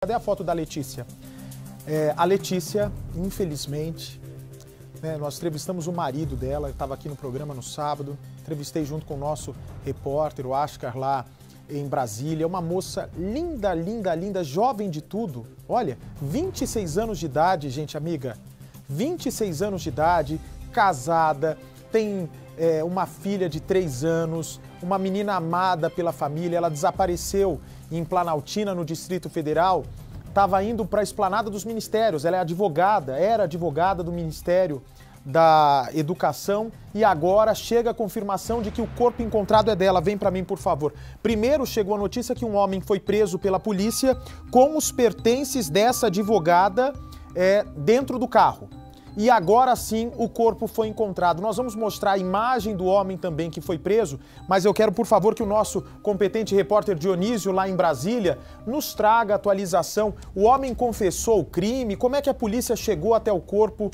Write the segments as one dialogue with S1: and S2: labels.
S1: Cadê a foto da Letícia? A Letícia, infelizmente, nós entrevistamos o marido dela, estava aqui no programa no sábado, entrevistei junto com o nosso repórter, o Ascar, lá em Brasília. Uma moça linda, linda, linda, jovem de tudo. Olha, 26 anos de idade, gente, amiga. 26 anos de idade, casada, tem uma filha de 3 anos, uma menina amada pela família. Ela desapareceu em Planaltina, no Distrito Federal. Estava indo para a Esplanada dos Ministérios. Ela é advogada, era advogada do Ministério da Educação e agora chega a confirmação de que o corpo encontrado é dela. Vem para mim, por favor. Primeiro chegou a notícia que um homem foi preso pela polícia com os pertences dessa advogada dentro do carro. E agora sim o corpo foi encontrado. Nós vamos mostrar a imagem do homem também que foi preso, mas eu quero, por favor, que o nosso competente repórter Dionísio, lá em Brasília, nos traga a atualização. O homem confessou o crime? Como é que a polícia chegou até o corpo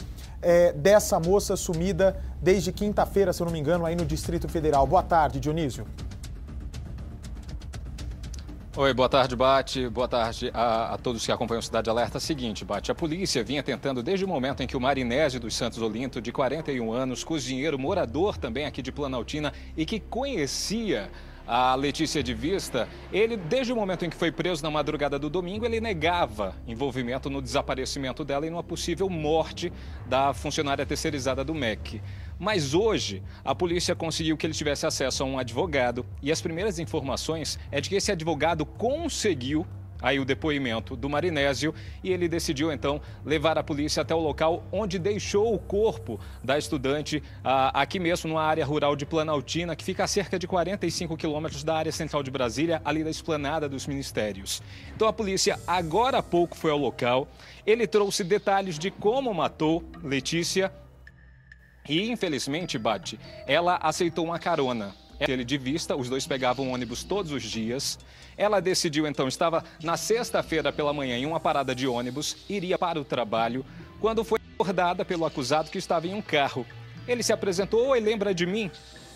S1: dessa moça sumida desde quinta-feira, se eu não me engano, aí no Distrito Federal? Boa tarde, Dionísio.
S2: Oi, boa tarde, Bate. Boa tarde a todos que acompanham o Cidade Alerta. Seguinte, Bate, a polícia vinha tentando desde o momento em que o Marinésio dos Santos Olinto, de 41 anos, cozinheiro, morador também aqui de Planaltina e que conhecia a Letícia de vista, ele, desde o momento em que foi preso na madrugada do domingo, ele negava envolvimento no desaparecimento dela e numa possível morte da funcionária terceirizada do MEC. Mas hoje, a polícia conseguiu que ele tivesse acesso a um advogado e as primeiras informações é de que esse advogado conseguiu aí o depoimento do Marinésio e ele decidiu então levar a polícia até o local onde deixou o corpo da estudante aqui mesmo numa área rural de Planaltina, que fica a cerca de 45 quilômetros da área central de Brasília, ali da esplanada dos ministérios. Então a polícia agora há pouco foi ao local, ele trouxe detalhes de como matou Letícia e infelizmente, Bate, ela aceitou uma carona. Ele de vista, os dois pegavam ônibus todos os dias. Ela decidiu então, estava na sexta-feira pela manhã em uma parada de ônibus, iria para o trabalho, quando foi abordada pelo acusado que estava em um carro. Ele se apresentou: oi, lembra de mim?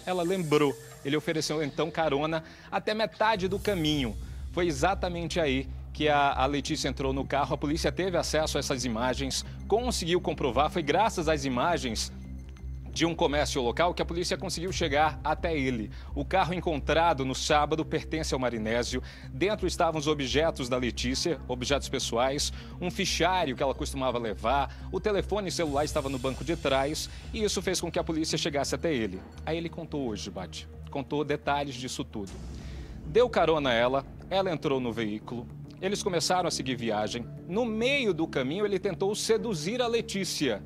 S2: Ela lembrou. Ele ofereceu então carona até metade do caminho. Foi exatamente aí que a Letícia entrou no carro. A polícia teve acesso a essas imagens, conseguiu comprovar, foi graças às imagens de um comércio local que a polícia conseguiu chegar até ele. O carro encontrado no sábado pertence ao Marinésio. Dentro estavam os objetos da Letícia, objetos pessoais, um fichário que ela costumava levar, o telefone celular estava no banco de trás e isso fez com que a polícia chegasse até ele. Aí ele contou hoje, Bate, contou detalhes disso tudo. Deu carona a ela, ela entrou no veículo, eles começaram a seguir viagem. No meio do caminho ele tentou seduzir a Letícia.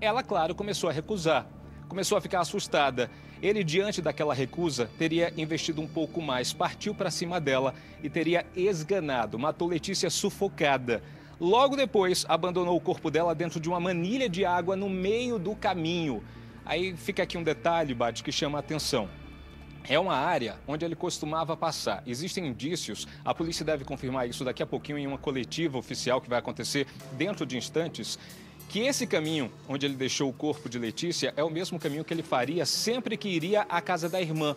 S2: Ela, claro, começou a recusar. Começou a ficar assustada. Ele, diante daquela recusa, teria investido um pouco mais, partiu para cima dela e teria esganado, matou Letícia sufocada. Logo depois, abandonou o corpo dela dentro de uma manilha de água no meio do caminho. Aí fica aqui um detalhe, Bate, que chama a atenção. É uma área onde ele costumava passar. Existem indícios, a polícia deve confirmar isso daqui a pouquinho em uma coletiva oficial que vai acontecer dentro de instantes, que esse caminho onde ele deixou o corpo de Letícia é o mesmo caminho que ele faria sempre que iria à casa da irmã.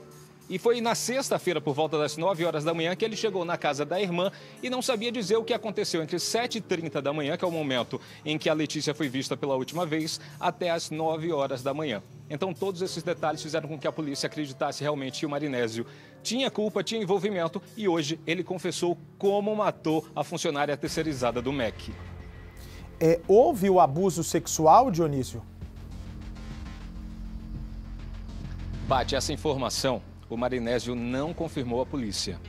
S2: E foi na sexta-feira, por volta das 9 horas da manhã, que ele chegou na casa da irmã e não sabia dizer o que aconteceu entre 7h30 da manhã, que é o momento em que a Letícia foi vista pela última vez, até as 9 horas da manhã. Então, todos esses detalhes fizeram com que a polícia acreditasse realmente que o Marinésio tinha culpa, tinha envolvimento e hoje ele confessou como matou a funcionária terceirizada do MEC.
S1: Houve o abuso sexual, Dionísio?
S2: Bate, essa informação o Marinésio não confirmou à polícia.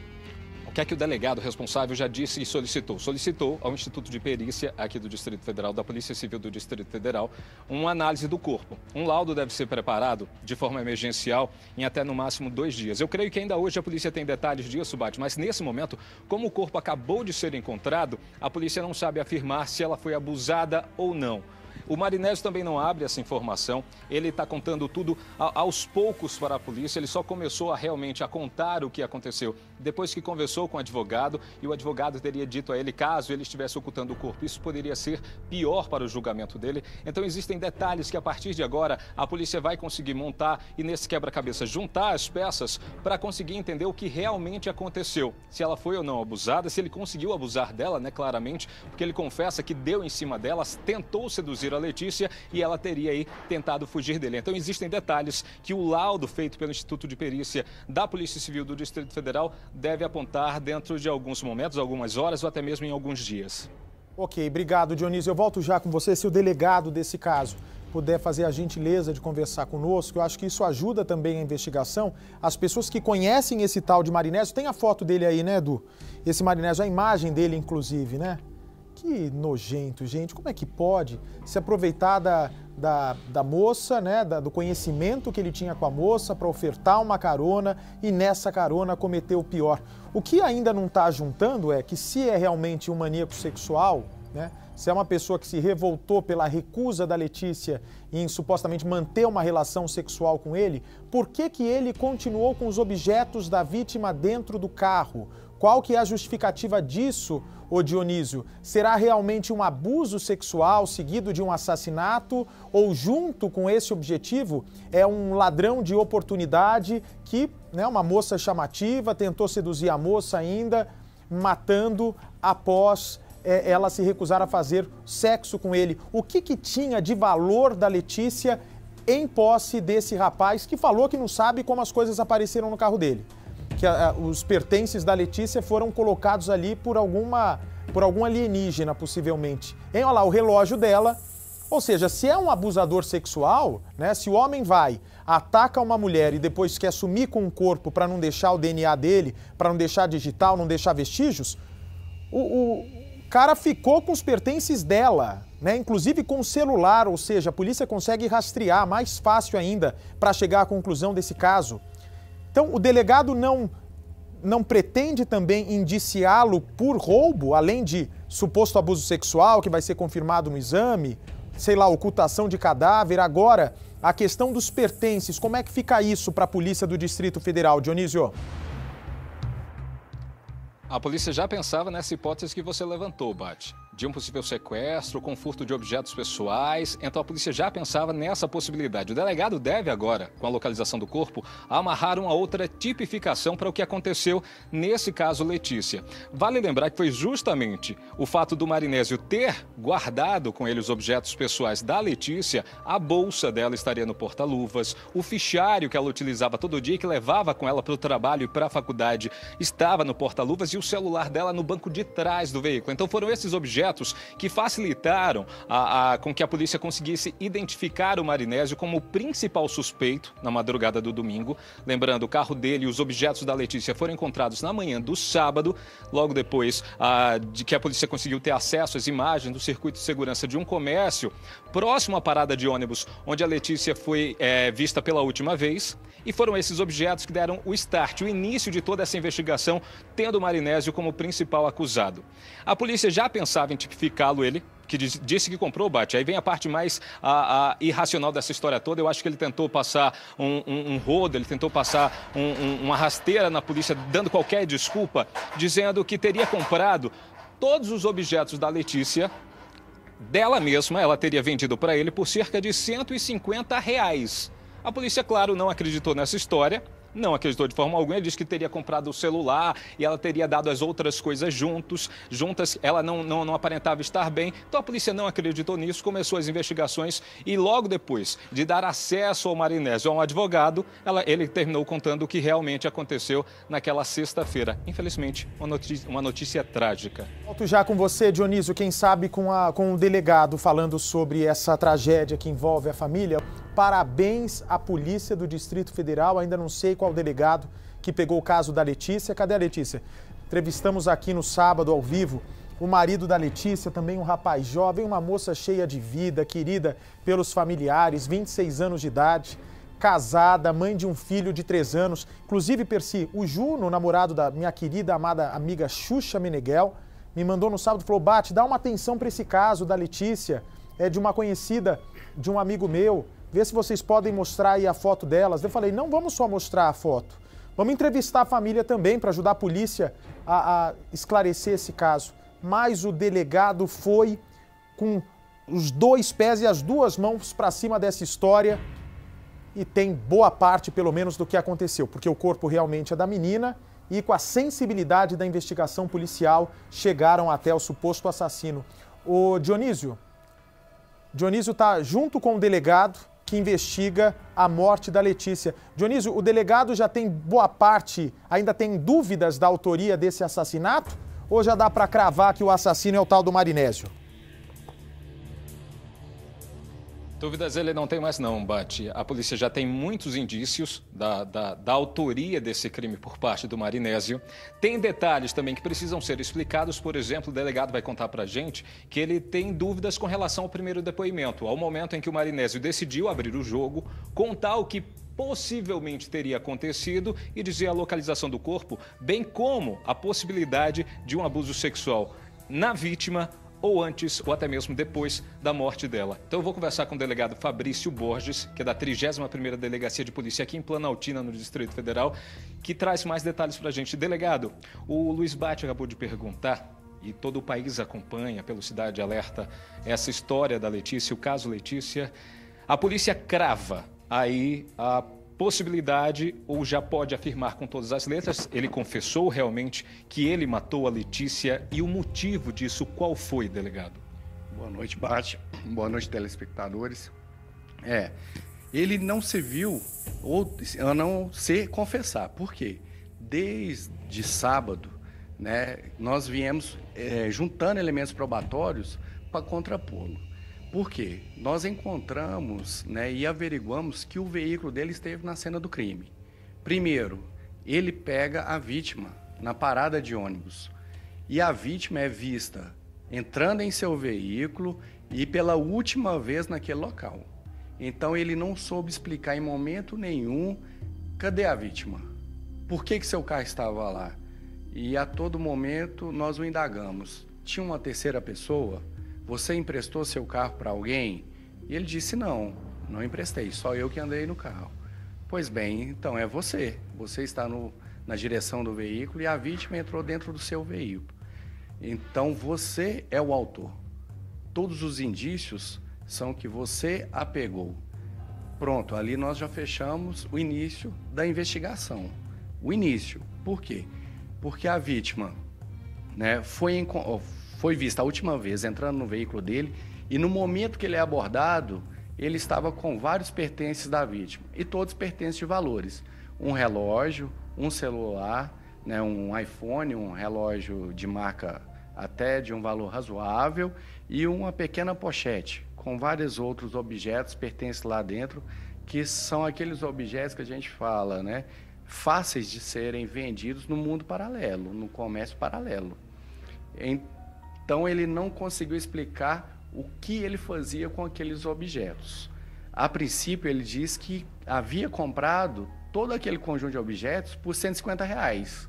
S2: O que é que o delegado responsável já disse e solicitou? Solicitou ao Instituto de Perícia aqui do Distrito Federal, da Polícia Civil do Distrito Federal, uma análise do corpo. Um laudo deve ser preparado de forma emergencial em até no máximo 2 dias. Eu creio que ainda hoje a polícia tem detalhes disso, Bate, mas nesse momento, como o corpo acabou de ser encontrado, a polícia não sabe afirmar se ela foi abusada ou não. O Marinésio também não abre essa informação, ele está contando tudo aos poucos para a polícia, ele só começou realmente a contar o que aconteceu depois que conversou com o advogado, e o advogado teria dito a ele, caso ele estivesse ocultando o corpo, isso poderia ser pior para o julgamento dele. Então existem detalhes que a partir de agora a polícia vai conseguir montar e nesse quebra-cabeça juntar as peças para conseguir entender o que realmente aconteceu. Se ela foi ou não abusada, se ele conseguiu abusar dela, né, claramente, porque ele confessa que deu em cima dela, tentou seduzir a Letícia e ela teria aí tentado fugir dele. Então existem detalhes que o laudo feito pelo Instituto de Perícia da Polícia Civil do Distrito Federal deve apontar dentro de alguns momentos, algumas horas ou até mesmo em alguns dias.
S1: Ok, obrigado, Dionísio. Eu volto já com você, se o delegado desse caso puder fazer a gentileza de conversar conosco. Eu acho que isso ajuda também a investigação. As pessoas que conhecem esse tal de Marinésio, tem a foto dele aí, né, Edu? Esse Marinésio, a imagem dele, inclusive, né? Que nojento, gente. Como é que pode se aproveitar da moça, né, do conhecimento que ele tinha com a moça para ofertar uma carona e nessa carona cometer o pior? O que ainda não está juntando é que se é realmente um maníaco sexual, né, se é uma pessoa que se revoltou pela recusa da Letícia em supostamente manter uma relação sexual com ele, por que que ele continuou com os objetos da vítima dentro do carro? Qual que é a justificativa disso, ô Dionísio? Será realmente um abuso sexual seguido de um assassinato? Ou junto com esse objetivo é um ladrão de oportunidade que, né, uma moça chamativa, tentou seduzir a moça ainda, matando após ela se recusar a fazer sexo com ele? O que que tinha de valor da Letícia em posse desse rapaz que falou que não sabe como as coisas apareceram no carro dele? Que os pertences da Letícia foram colocados ali por algum alienígena, possivelmente. Hein, olha lá, o relógio dela. Ou seja, se é um abusador sexual, né, se o homem vai, ataca uma mulher e depois quer sumir com o corpo para não deixar o DNA dele, para não deixar digital, não deixar vestígios, o cara ficou com os pertences dela, né, inclusive com o celular, ou seja, a polícia consegue rastrear mais fácil ainda para chegar à conclusão desse caso. Então, o delegado não pretende também indiciá-lo por roubo, além de suposto abuso sexual, que vai ser confirmado no exame, sei lá, ocultação de cadáver. Agora, a questão dos pertences, como é que fica isso para a Polícia do Distrito Federal, Dionísio?
S2: A polícia já pensava nessa hipótese que você levantou, Bate, de um possível sequestro com furto de objetos pessoais. Então a polícia já pensava nessa possibilidade. O delegado deve agora, com a localização do corpo, amarrar uma outra tipificação para o que aconteceu nesse caso Letícia. Vale lembrar que foi justamente o fato do Marinésio ter guardado com ele os objetos pessoais da Letícia, a bolsa dela estaria no porta-luvas, o fichário que ela utilizava todo dia e que levava com ela para o trabalho e para a faculdade estava no porta-luvas e o celular dela no banco de trás do veículo. Então foram esses objetos que facilitaram com que a polícia conseguisse identificar o Marinésio como o principal suspeito na madrugada do domingo. Lembrando, o carro dele e os objetos da Letícia foram encontrados na manhã do sábado, logo depois de que a polícia conseguiu ter acesso às imagens do circuito de segurança de um comércio próximo à parada de ônibus onde a Letícia foi vista pela última vez. E foram esses objetos que deram o start, o início de toda essa investigação, tendo o Marinésio como principal acusado. A polícia já pensava em tipificá-lo, ele, que disse que comprou o Bate. Aí vem a parte mais irracional dessa história toda. Eu acho que ele tentou passar um rodo, ele tentou passar uma rasteira na polícia, dando qualquer desculpa, dizendo que teria comprado todos os objetos da Letícia, dela mesma, ela teria vendido para ele por cerca de R$150. A polícia, claro, não acreditou nessa história, não acreditou de forma alguma. Ele disse que teria comprado o celular e ela teria dado as outras coisas juntas, ela não aparentava estar bem. Então a polícia não acreditou nisso, começou as investigações e logo depois de dar acesso ao Marinésio a um advogado, ele terminou contando o que realmente aconteceu naquela sexta-feira. Infelizmente, uma notícia trágica.
S1: Volto já com você, Dionísio, quem sabe com o delegado falando sobre essa tragédia que envolve a família. Parabéns à Polícia do Distrito Federal, ainda não sei qual delegado que pegou o caso da Letícia. Cadê a Letícia? Entrevistamos aqui no sábado, ao vivo, o marido da Letícia, também um rapaz jovem, uma moça cheia de vida, querida pelos familiares, 26 anos de idade, casada, mãe de um filho de 3 anos. Inclusive, Percy, o Juno, namorado da minha querida, amada amiga Xuxa Meneghel, me mandou no sábado e falou: Bate, dá uma atenção para esse caso da Letícia. é de uma conhecida, de um amigo meu, vê se vocês podem mostrar aí a foto delas. Eu falei, não vamos só mostrar a foto, vamos entrevistar a família também para ajudar a polícia a esclarecer esse caso. Mas o delegado foi com os 2 pés e as 2 mãos para cima dessa história e tem boa parte, pelo menos, do que aconteceu, porque o corpo realmente é da menina e com a sensibilidade da investigação policial chegaram até o suposto assassino. O Dionísio está junto com o delegado que investiga a morte da Letícia. Dionísio, o delegado já tem boa parte, ainda tem dúvidas da autoria desse assassinato? Ou já dá para cravar que o assassino é o tal do Marinésio?
S2: Dúvidas ele não tem mais não, Bate. A polícia já tem muitos indícios da autoria desse crime por parte do Marinésio. Tem detalhes também que precisam ser explicados. Por exemplo, o delegado vai contar pra gente que ele tem dúvidas com relação ao primeiro depoimento, ao momento em que o Marinésio decidiu abrir o jogo, contar o que possivelmente teria acontecido e dizer a localização do corpo, bem como a possibilidade de um abuso sexual na vítima ou antes ou até mesmo depois da morte dela. Então eu vou conversar com o delegado Fabrício Borges, que é da 31ª Delegacia de Polícia aqui em Planaltina, no Distrito Federal, que traz mais detalhes para a gente. Delegado, o Luiz Bate acabou de perguntar, e todo o país acompanha pelo Cidade Alerta essa história da Letícia, o caso Letícia. A polícia crava aí a possibilidade, ou já pode afirmar com todas as letras, ele confessou realmente que ele matou a Letícia e o motivo disso qual foi, delegado?
S3: Boa noite, Bate. Boa noite, telespectadores. Ele não se viu, ou a não se confessar. Por quê? Desde sábado, né, nós viemos juntando elementos probatórios para contrapô-lo. Por quê? Nós encontramos, né, e averiguamos que o veículo dele esteve na cena do crime. Primeiro, ele pega a vítima na parada de ônibus e a vítima é vista entrando em seu veículo e pela última vez naquele local. Então ele não soube explicar em momento nenhum cadê a vítima, por que seu carro estava lá. E a todo momento nós o indagamos. Tinha uma terceira pessoa? Você emprestou seu carro para alguém? E ele disse, não emprestei, só eu que andei no carro. Pois bem, então é você. Você está na direção do veículo e a vítima entrou dentro do seu veículo. Então você é o autor. Todos os indícios são que você a pegou. Pronto, ali nós já fechamos o início da investigação. O início. Por quê? Porque a vítima, né, foi vista a última vez entrando no veículo dele e no momento que ele é abordado, ele estava com vários pertences da vítima e todos pertences de valores. Um relógio, um celular, né, um iPhone, um relógio de marca até de um valor razoável e uma pequena pochete com vários outros objetos pertences lá dentro, que são aqueles objetos que a gente fala, né, fáceis de serem vendidos no mundo paralelo, no comércio paralelo. Então ele não conseguiu explicar o que ele fazia com aqueles objetos. A princípio ele disse que havia comprado todo aquele conjunto de objetos por R$150,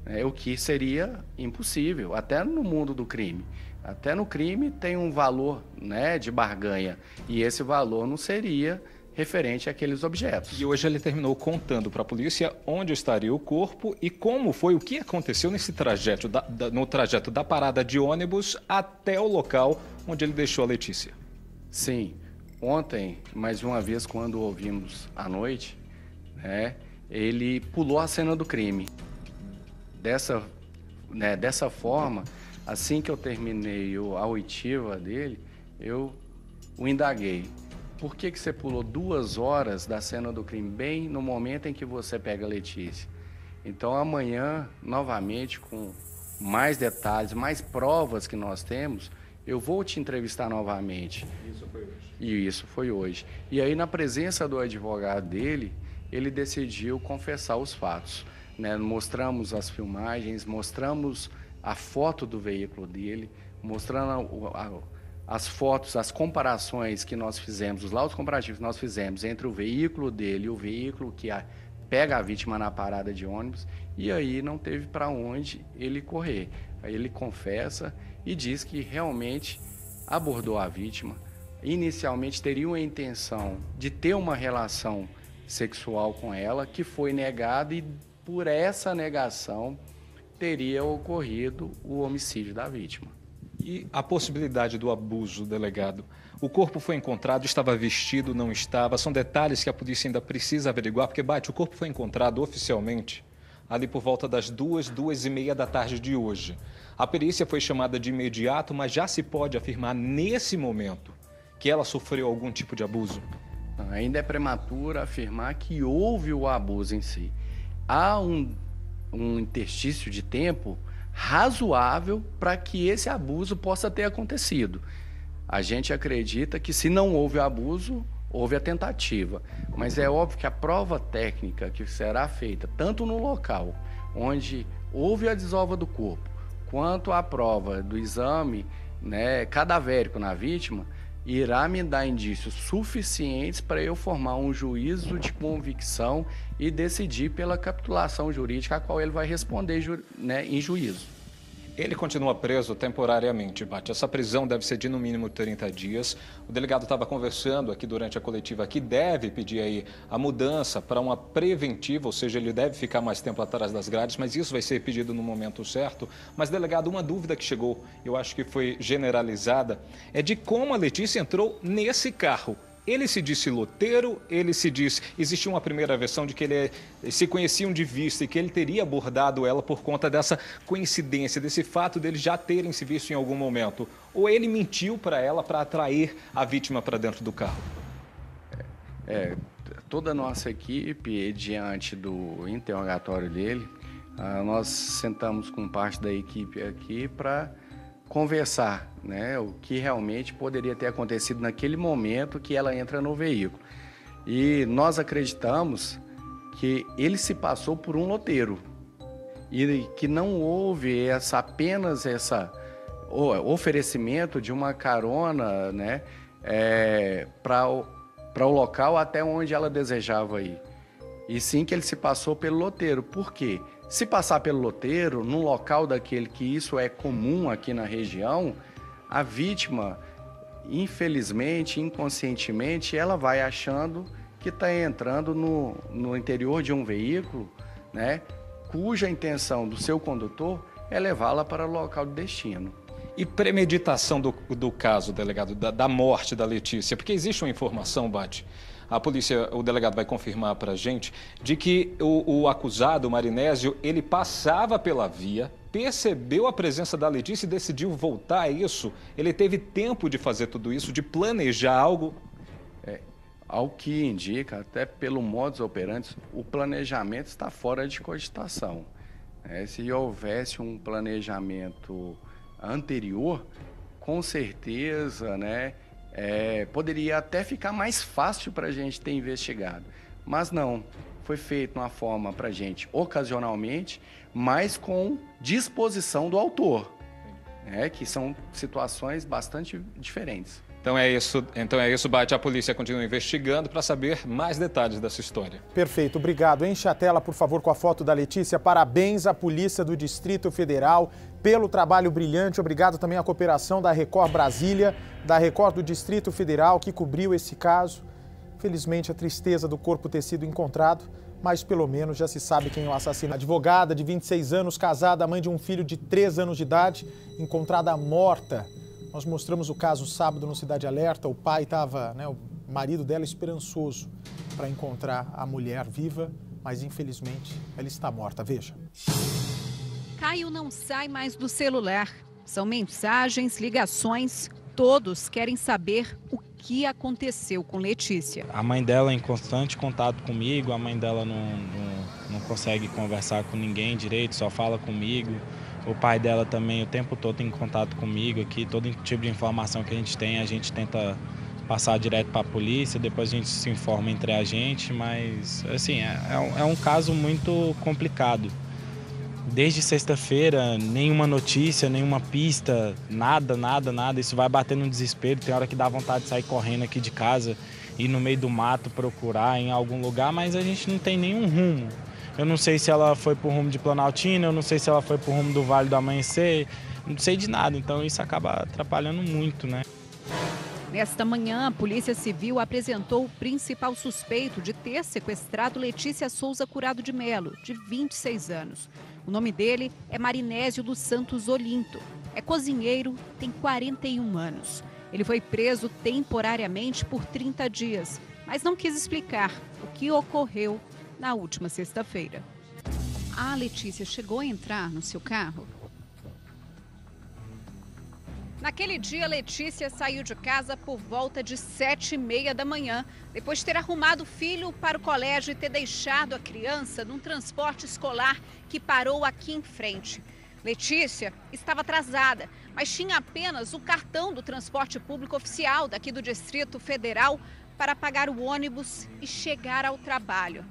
S3: né, o que seria impossível, até no mundo do crime. Até no crime tem um valor, né, de barganha, e esse valor não seria referente àqueles objetos.
S2: E hoje ele terminou contando para a polícia onde estaria o corpo e como foi, o que aconteceu nesse trajeto, no trajeto da parada de ônibus até o local onde ele deixou a Letícia.
S3: Sim, ontem, mais uma vez, quando ouvimos à noite, né, ele pulou a cena do crime. Dessa forma, assim que eu terminei a oitiva dele, eu o indaguei. Por que você pulou 2 horas da cena do crime, bem no momento em que você pega a Letícia? Então, amanhã, novamente, com mais detalhes, mais provas que nós temos, eu vou te entrevistar novamente.
S2: Isso foi hoje.
S3: E isso foi hoje. E aí, na presença do advogado dele, ele decidiu confessar os fatos, né? Mostramos as filmagens, mostramos a foto do veículo dele, mostrando as fotos, as comparações que nós fizemos, os laudos comparativos que nós fizemos entre o veículo dele e o veículo que pega a vítima na parada de ônibus, e aí não teve para onde ele correr. Aí ele confessa e diz que realmente abordou a vítima, inicialmente teriam a intenção de ter uma relação sexual com ela, que foi negada, e por essa negação teria ocorrido o homicídio da vítima.
S2: E a possibilidade do abuso, delegado? O corpo foi encontrado, estava vestido, não estava? São detalhes que a polícia ainda precisa averiguar, porque, Bate, o corpo foi encontrado oficialmente ali por volta das 2h30 da tarde de hoje. A perícia foi chamada de imediato, mas já se pode afirmar nesse momento que ela sofreu algum tipo de abuso?
S3: Ainda é prematuro afirmar que houve o abuso em si. Há um interstício de tempo razoável para que esse abuso possa ter acontecido. A gente acredita que, se não houve o abuso, houve a tentativa. Mas é óbvio que a prova técnica que será feita, tanto no local onde houve a desova do corpo, quanto a prova do exame, né, cadavérico na vítima, irá me dar indícios suficientes para eu formar um juízo de convicção e decidir pela capitulação jurídica a qual ele vai responder, né, em juízo.
S2: Ele continua preso temporariamente, Bate. Essa prisão deve ser de no mínimo 30 dias. O delegado estava conversando aqui durante a coletiva que deve pedir aí a mudança para uma preventiva, ou seja, ele deve ficar mais tempo atrás das grades, mas isso vai ser pedido no momento certo. Mas, delegado, uma dúvida que chegou, eu acho que foi generalizada, é de como a Letícia entrou nesse carro. Ele se disse loteiro, ele se disse... Existia uma primeira versão de que eles se conheciam de vista e que ele teria abordado ela por conta dessa coincidência, desse fato deles já terem se visto em algum momento. Ou ele mentiu para ela para atrair a vítima para dentro do carro?
S3: Toda a nossa equipe, diante do interrogatório dele, nós sentamos com parte da equipe aqui para conversar, né, o que realmente poderia ter acontecido naquele momento que ela entra no veículo. E nós acreditamos que ele se passou por um loteiro e que não houve apenas esse oferecimento de uma carona, né, para o local até onde ela desejava ir. E sim que ele se passou pelo loteiro. Por quê? Se passar pelo loteiro, num local daquele que isso é comum aqui na região, a vítima, infelizmente, inconscientemente, ela vai achando que está entrando no interior de um veículo, né, cuja intenção do seu condutor é levá-la para o local de destino.
S2: E premeditação do caso, delegado, da morte da Letícia? Porque existe uma informação, Bate, a polícia, o delegado vai confirmar para a gente, de que o acusado, o Marinésio, ele passava pela via, percebeu a presença da Letícia e decidiu voltar a isso. Ele teve tempo de fazer tudo isso, de planejar algo?
S3: Ao que indica, até pelo modus operandi, o planejamento está fora de cogitação. Se houvesse um planejamento anterior, com certeza, né, poderia até ficar mais fácil para a gente ter investigado. Mas não, foi feito de uma forma para a gente, ocasionalmente, mas com disposição do autor, né, que são situações bastante diferentes.
S2: Então é isso, Bate. A polícia continua investigando para saber mais detalhes dessa história.
S1: Perfeito, obrigado. Enche a tela, por favor, com a foto da Letícia. Parabéns à Polícia do Distrito Federal pelo trabalho brilhante. Obrigado também à cooperação da Record Brasília, da Record do Distrito Federal, que cobriu esse caso. Felizmente, a tristeza do corpo ter sido encontrado, mas pelo menos já se sabe quem é o assassino. Advogada de 26 anos, casada, mãe de um filho de 3 anos de idade, encontrada morta. Nós mostramos o caso sábado no Cidade Alerta. O pai estava, o marido dela, esperançoso para encontrar a mulher viva, mas infelizmente ela está morta. Veja.
S4: Caio não sai mais do celular. São mensagens, ligações, todos querem saber o que aconteceu com Letícia.
S5: A mãe dela é em constante contato comigo, a mãe dela não consegue conversar com ninguém direito, só fala comigo. O pai dela também o tempo todo em contato comigo aqui, todo tipo de informação que a gente tem, a gente tenta passar direto para a polícia, depois a gente se informa entre a gente, mas assim, é um caso muito complicado. Desde sexta-feira, nenhuma notícia, nenhuma pista, nada, isso vai batendo no desespero, tem hora que dá vontade de sair correndo aqui de casa, ir no meio do mato procurar em algum lugar, mas a gente não tem nenhum rumo. Eu não sei se ela foi pro rumo de Planaltina, eu não sei se ela foi pro rumo do Vale do Amanhecer, não sei de nada, então isso acaba atrapalhando muito, né?
S4: Nesta manhã, a Polícia Civil apresentou o principal suspeito de ter sequestrado Letícia Souza Curado de Melo, de 26 anos. O nome dele é Marinésio dos Santos Olinto. É cozinheiro, tem 41 anos. Ele foi preso temporariamente por 30 dias, mas não quis explicar o que ocorreu na última sexta-feira. A Letícia chegou a entrar no seu carro? Naquele dia, Letícia saiu de casa por volta de 7h30 da manhã, depois de ter arrumado o filho para o colégio e ter deixado a criança num transporte escolar que parou aqui em frente. Letícia estava atrasada, mas tinha apenas o cartão do transporte público oficial daqui do Distrito Federal para pagar o ônibus e chegar ao trabalho.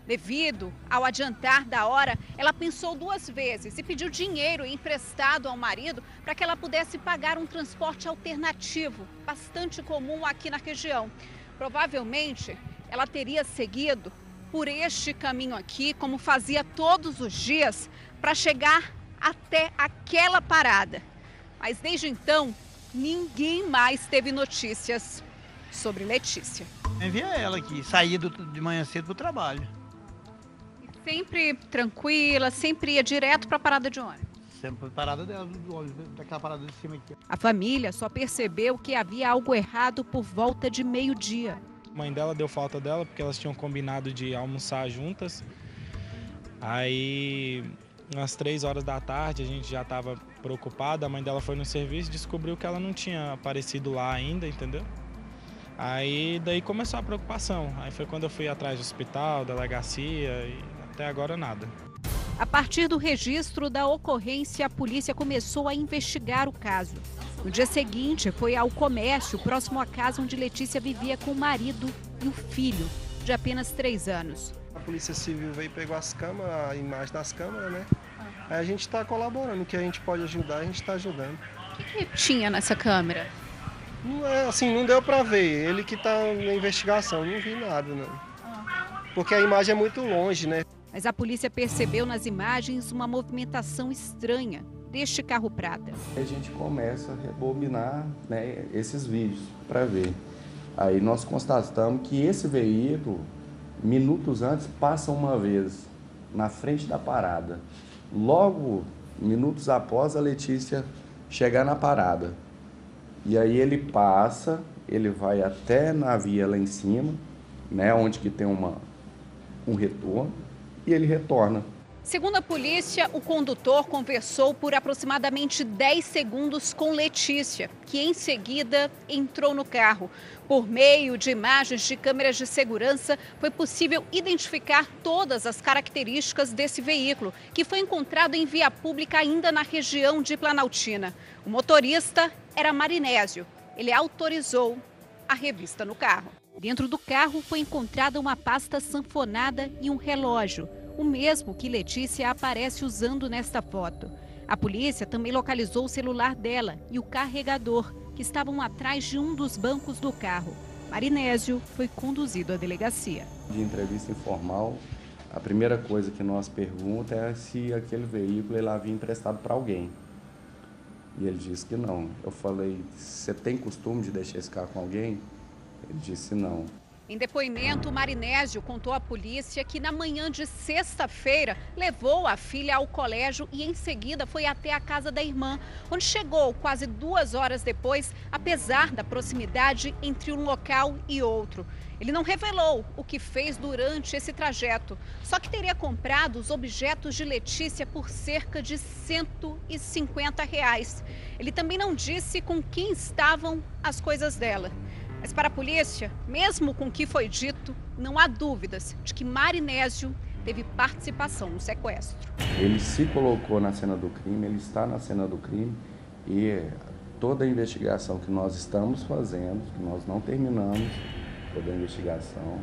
S4: Devido ao adiantar da hora, ela pensou 2 vezes e pediu dinheiro emprestado ao marido para que ela pudesse pagar um transporte alternativo, bastante comum aqui na região. Provavelmente, ela teria seguido por este caminho aqui, como fazia todos os dias, para chegar até aquela parada. Mas desde então, ninguém mais teve notícias sobre Letícia.
S6: Envia ela aqui, saía de manhã cedo para o trabalho.
S4: Sempre tranquila, sempre ia direto para a parada de ônibus.
S6: Sempre parada dela, do ônibus, daquela parada de cima aqui.
S4: A família só percebeu que havia algo errado por volta de meio-dia.
S5: A mãe dela deu falta dela porque elas tinham combinado de almoçar juntas. Aí, umas 3 horas da tarde, a gente já estava preocupado. A mãe dela foi no serviço e descobriu que ela não tinha aparecido lá ainda, entendeu? Aí, daí começou a preocupação. Aí foi quando eu fui atrás do hospital, delegacia e até agora nada.
S4: A partir do registro da ocorrência, a polícia começou a investigar o caso. No dia seguinte, foi ao comércio, próximo à casa onde Letícia vivia com o marido e o filho, de apenas 3 anos.
S7: A Polícia Civil veio e pegou as câmeras, a imagem das câmeras, né? Aí a gente está colaborando, o que a gente pode ajudar, a gente está ajudando.
S4: O que tinha nessa câmera?
S7: Não é, assim, não deu para ver, ele que está na investigação, não vi nada, não. Porque a imagem é muito longe, né?
S4: Mas a polícia percebeu nas imagens uma movimentação estranha deste carro prata.
S3: A gente começa a rebobinar, né, esses vídeos para ver. Aí nós constatamos que esse veículo, minutos antes, passa uma vez na frente da parada. Logo, minutos após a Letícia chegar na parada. E aí ele passa, ele vai até na via lá em cima, né, onde que tem um retorno, e ele retorna.
S4: Segundo a polícia, o condutor conversou por aproximadamente 10 segundos com Letícia, que em seguida entrou no carro. Por meio de imagens de câmeras de segurança, foi possível identificar todas as características desse veículo, que foi encontrado em via pública ainda na região de Planaltina. O motorista era Marinésio. Ele autorizou a revista no carro. Dentro do carro foi encontrada uma pasta sanfonada e um relógio, o mesmo que Letícia aparece usando nesta foto. A polícia também localizou o celular dela e o carregador, que estavam atrás de um dos bancos do carro. Marinésio foi conduzido à delegacia.
S3: De entrevista informal, a primeira coisa que nós perguntamos é se aquele veículo ele havia emprestado para alguém. E ele disse que não. Eu falei, você tem costume de deixar esse carro com alguém? Ele disse não.
S4: Em depoimento, o Marinésio contou à polícia que na manhã de sexta-feira levou a filha ao colégio e em seguida foi até a casa da irmã, onde chegou quase 2 horas depois, apesar da proximidade entre um local e outro. Ele não revelou o que fez durante esse trajeto, só que teria comprado os objetos de Letícia por cerca de R$150. Ele também não disse com quem estavam as coisas dela. Mas para a polícia, mesmo com o que foi dito, não há dúvidas de que Marinésio teve participação no sequestro.
S3: Ele se colocou na cena do crime, ele está na cena do crime e toda a investigação que nós estamos fazendo, que nós não terminamos toda a investigação,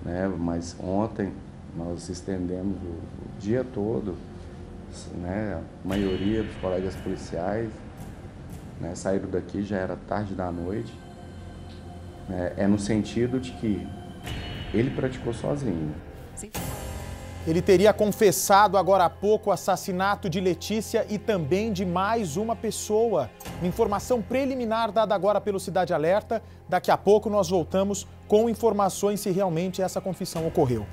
S3: né? Mas ontem nós estendemos o dia todo, né? A maioria dos colegas policiais, né, saíram daqui, já era tarde da noite. É no sentido de que ele praticou sozinho.
S4: Sim.
S1: Ele teria confessado agora há pouco o assassinato de Letícia e também de mais uma pessoa. Uma informação preliminar dada agora pelo Cidade Alerta. Daqui a pouco nós voltamos com informações se realmente essa confissão ocorreu.